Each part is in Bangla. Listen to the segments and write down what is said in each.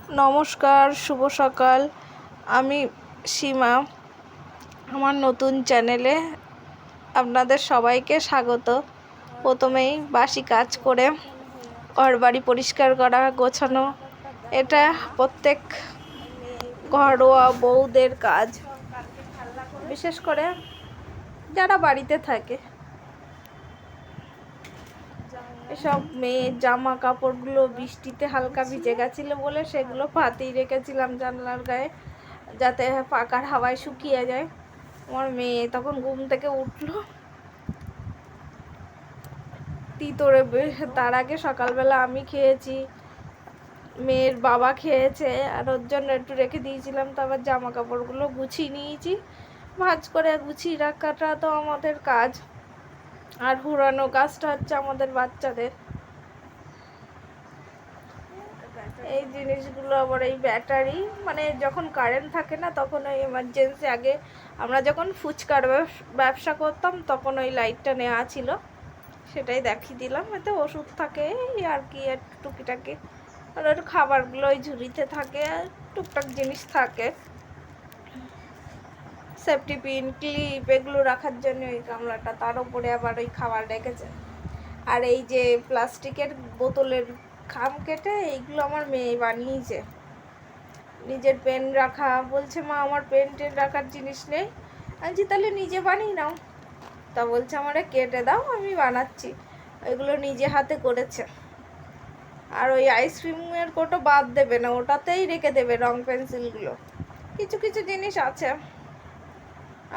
নমস্কার, শুভ সকাল। আমি সীমা। আমার নতুন চ্যানেলে আপনাদের সবাইকে স্বাগত। প্রথমেই বাসি কাজ করে ঘরবাড়ি পরিষ্কার করা, গোছানো, এটা প্রত্যেক ঘরোয়া বউদের কাজ, বিশেষ করে যারা বাড়িতে থাকে। এসব মেয়ের জামা কাপড়গুলো বৃষ্টিতে হালকা ভিজে গেছিলো বলে সেগুলো পাতেই রেখেছিলাম জানলার গায়ে, যাতে পাখার হাওয়ায় শুকিয়ে যায়। আমার মেয়ে তখন ঘুম থেকে উঠলো, তিতরে। তার আগে সকালবেলা আমি খেয়েছি, মেয়ের বাবা খেয়েছে, আর ওর জন্য একটু রেখে দিয়েছিলাম। তারপর জামা কাপড়গুলো গুছিয়ে নিয়েছি। ভাঁজ করে গুছিয়ে রাখাটা তো আমাদের কাজ, আর হুড়ানো কাজটা হচ্ছে আমাদের বাচ্চাদের। এই জিনিসগুলো আবার এই ব্যাটারি, মানে যখন কারেন্ট থাকে না তখন ওই এমার্জেন্সি, আগে আমরা যখন ফুচকার ব্যবসা করতাম তখন ওই লাইটটা নেওয়া ছিল, সেটাই দেখিয়ে দিলাম। এতে ওষুধ থাকে আর কি, একটু টুকিটাকি, আর ওর খাবারগুলো ওই ঝুড়িতে থাকে, টুকটাক জিনিস থাকে, সেফটি পিন, ক্লিপ, এগুলো রাখার জন্য ওই গামলাটা। তার উপরে আবার ওই খাবার রেখেছে। আর এই যে প্লাস্টিকের বোতলের খাম কেটে এইগুলো আমার মেয়ে বানিয়েছে। নিজের পেন রাখা, বলছে মা আমার পেন টেন রাখার জিনিস নেই। আমি তাহলে নিজে বানিয়ে নাও। তা বলছে আমারে কেটে দাও, আমি বানাচ্ছি। ওইগুলো নিজে হাতে করেছে। আর ওই আইসক্রিমের কোটো বাদ দেবে না, ওটাতেই রেখে দেবে রং পেন্সিলগুলো। কিছু কিছু জিনিস আছে।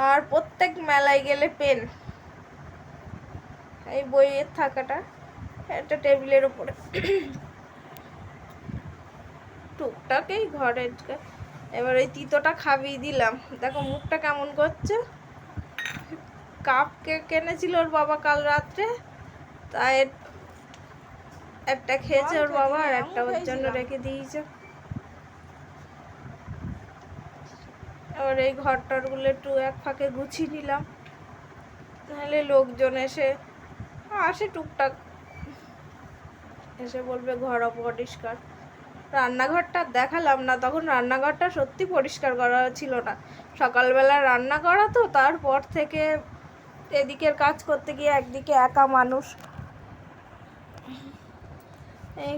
আর প্রত্যেক মেলায় গেলে পেন, এই বইয়ের থাকাটা একটা টেবিলের উপরে, টুকটাকেই ঘরের। এবার ওই তিতোটা খাবিয়ে দিলাম, দেখো মুখটা কেমন করছে। কাপ কিনেছিল ওর বাবা কাল রাত্রে, তাই একটা খেয়েছে ওর বাবা, আর একটা ওর জন্য রেখে দিয়েছে। এবার এই ঘরটারগুলো একটু এক ফাঁকে গুছিয়ে নিলাম, নাহলে লোকজন আসে টুকটাক, এসে বলবে ঘর অপরিষ্কার। রান্নাঘরটা দেখালাম না, তখন রান্নাঘরটা সত্যি পরিষ্কার করা ছিল না। সকালবেলা রান্না করা তো, তারপর থেকে এদিকের কাজ করতে গিয়ে একদিকে একা মানুষ। এই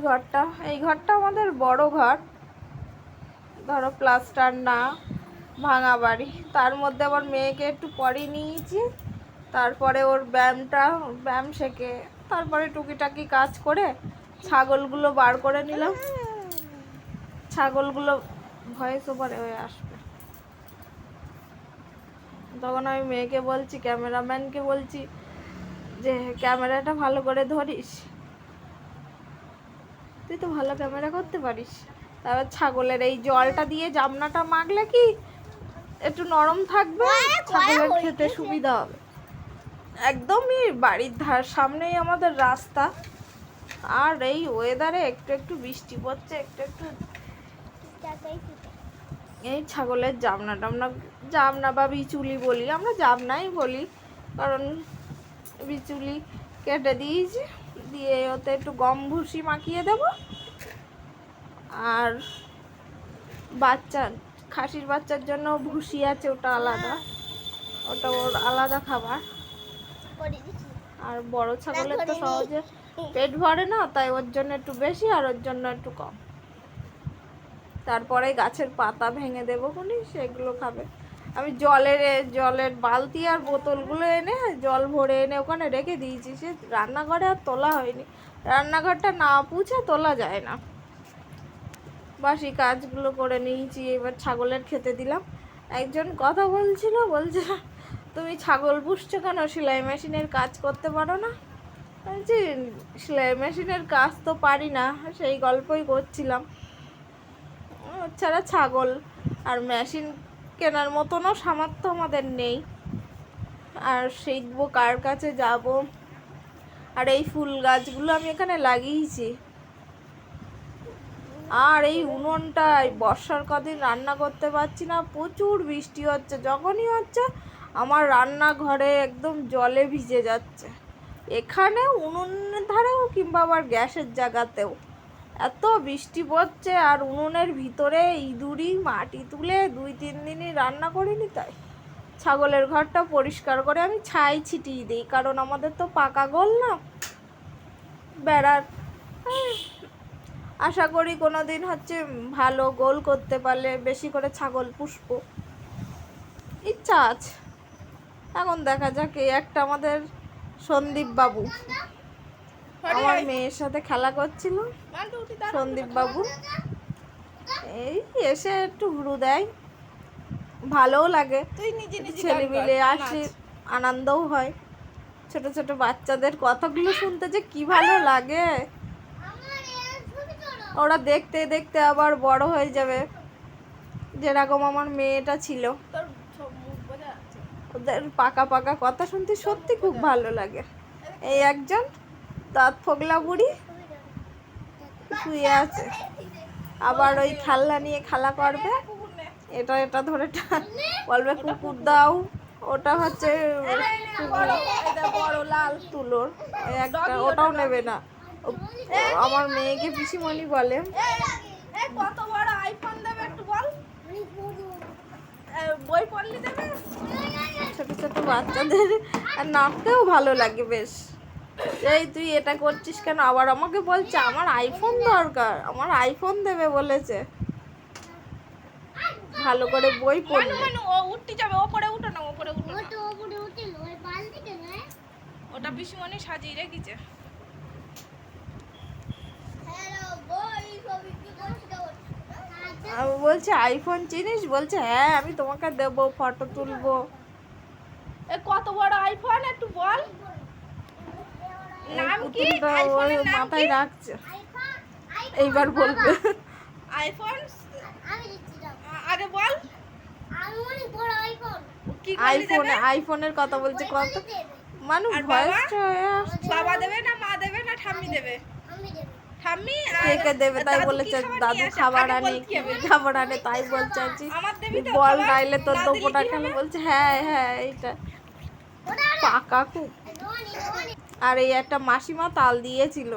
ঘরটা আমাদের বড় ঘর, ধরো প্লাস্টার না, ভাঙা বাড়ি। তার মধ্যে আবার মেয়েকে একটু পরিয়ে নিয়েছি, তারপরে ওর ব্যায়াম শেখে, তারপরে টুকিটাকি কাজ করে ছাগলগুলো বার করে নিলাম। ছাগলগুলো ভয়েস ওভারে হয়ে আসবে। তখন আমি মেয়েকে বলছি, ক্যামেরাম্যানকে বলছি যে ক্যামেরাটা ভালো করে ধরিস, তুই তো ভালো ক্যামেরা করতে পারিস। তারপর ছাগলের এই জলটা দিয়ে জামনাটা মাখলে কি একটু নরম থাকবে, ছাগলের খেতে সুবিধা হবে। একদমই বাড়ির সামনেই আমাদের রাস্তা, আর এই ওয়েদারে একটু একটু বৃষ্টি পড়ছে, একটু একটু এই ছাগলের জামনা বা বিচুলি বলি আমরা, জামনাই বলি, কারণ বিচুলি কেটে দিয়েছি, দিয়ে ওতে একটু গম ভুসি মাখিয়ে দেব। আর খাসির বাচ্চার জন্য ভুসি আছে, ওটা আলাদা, ওটা ওর আলাদা খাবার। আর বড় ছাগলের তো সহজে পেট ভরে না, তাই ওর জন্য একটু বেশি আর ওর জন্য একটু কম। তারপরে গাছের পাতা ভেঙে দেবো খুনি, সেগুলো খাবে। আমি জলের বালতি আর বোতলগুলো এনে জল ভরে এনে ওখানে রেখে দিয়েছি, সে রান্নাঘরে আর তোলা হয়নি। রান্নাঘরটা না পুছে তোলা যায় না। বাসি কাজগুলো করে নিয়েছি, এবার ছাগলের খেতে দিলাম। একজন কথা বলছে তুমি ছাগল পুষছো কেন, সেলাই মেশিনের কাজ করতে পারো না? বলছি সেলাই মেশিনের কাজ তো পারি না, সেই গল্পই করছিলাম। ছাড়া ছাগল আর মেশিন কেনার মতনও সামর্থ্য আমাদের নেই, আর শিখবো কার কাছে যাব। আর এই ফুল গাছগুলো আমি এখানে লাগিয়েছি। আর এই উনুনটায় বর্ষার কদিন রান্না করতে পারছি না, প্রচুর বৃষ্টি হচ্ছে, যখনই হচ্ছে আমার রান্নাঘরে একদম জলে ভিজে যাচ্ছে। এখানে উনুনের ধারেও কিংবা আবার গ্যাসের জায়গাতেও এত বৃষ্টি পড়ছে আর উনুনের ভিতরে ইঁদুরি মাটি তুলে 2-3 দিনই রান্না করিনি, তাই ছাগলের ঘরটা পরিষ্কার করে আমি ছাই ছিটিয়ে দিই, কারণ আমাদের তো পাকা গোল না বেড়ার। আশা করি কোনো দিন হচ্ছে ভালো গোল করতে পারলে বেশি করে ছাগল পুষবো, ইচ্ছা আছে। এখন দেখা যাক। এই একটা আমাদের সন্দীপ বাবু আমার মেয়ের সাথে খেলা করছিল, সন্দীপ বাবু এই এসে একটু হুড়ু দেয়, ভালোও লাগে, ছেলে মিলে আসলে আনন্দও হয়। ছোট ছোট বাচ্চাদের কথাগুলো শুনতে যে কি ভালো লাগে। ওরা দেখতে দেখতে আবার বড় হয়ে যাবে, যেরকম আমার মেয়েটা ছিল। ওদের পাকা পাকা কথা শুনতে সত্যি খুব ভালো লাগে। এই একজন দাঁত ফোগলা বুড়ি শুয়ে আছে, আবার ওই খেলনা নিয়ে খেলা করবে, এটা এটা ধরে বলবে কুকুর দাও, ওটা হচ্ছে বড় লাল তুলোর একটা, ওটাও নেবে না। আমার মেয়েকে পিসিমণি বলে। কত বড় আইফোন দেবে একটু বল, বই পড়লি দেবে। ছোট ছোট বাচ্চাদের নামতেও ভালো লাগে বেশ। এই তুই এটা করছিস কেন, আবার আমাকে বলছে আমার আইফোন দরকার, আমার আইফোন দেবে বলেছে, ভালো করে বই পড়বে। ও উঠতে যাবে, ওপরে উঠো না, ওপরে উঠো না, ওটা পিসিমণি সাজিয়ে রেখেছে। বলছে আইফোন চিনিস, বলছে হ্যাঁ আমি তোমাকে দেবো, ফটো তুলবো। কত বড় আইফোন একটু বল, নাম কি? আইফোনের নাম মাথায় রাখছে, এইবার বলবে আইফোন। আগে বল আইফোনের কথা বলছে। কত মানুষ ভয়েসটা বাবা দেবে না মা দেবে না ঠাম্মি দেবে? ঠাম্মি কে দেবে তাই বলেছে, দাদু খাবার আনে তাই বলছে বল, নাইলে তোর দোপোটা কেন? বলছে হ্যাঁ হ্যাঁ এইটা পাকা খুব। আর এই একটা মাসিমা তাল দিয়েছিল।